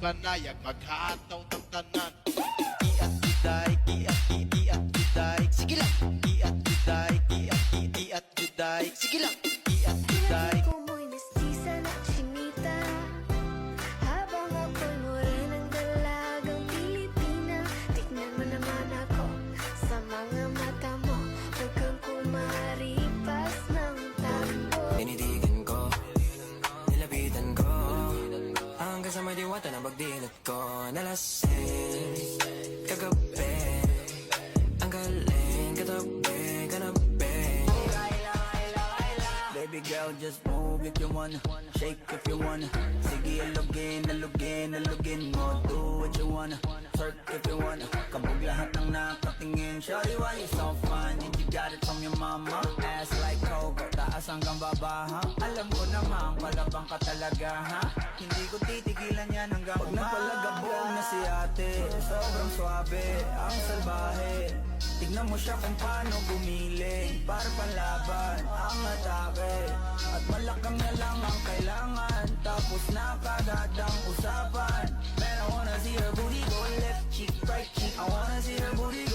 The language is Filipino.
manayag maghataw ng tanan. Iat juday, iat juday, sige lang. Iat juday, iat juday, sige lang. Iat juday. Ko mo'y mestiza na chinita, habang ako'y morenang dalagang Pilipina. Tignan mo naman ako sa mga mata mo, huwag kang kumaripas ng takbo. Tinitigan ko, nilapitan ko, hanggang sa may diwata na pagdilat ko. Nalasing kagabi, ang galing katabi, kanabi. Baby girl, just move if you wanna, shake if you wanna. Sige, alugin, alugin, alugin mo. Do what you wanna, twerk if you wanna. Kabog lahat ng nakatingin. Shawty, why you so fun? And you got it from your mama. Ass like Coco, taas hanggang baba, ha? Alam ko naman, palabang ka talaga, ha? Hindi ko titigilan yan hanggang pag napalagabong na si ate. Sobrang swabe, ang salbahe. Tignan mo siya kung paano gumiling, para panlaban ang atake. At malakang na lang ang kailangan, tapos na kagad ang usapan. Man, I wanna see her booty go left cheek, right cheek. I wanna see her booty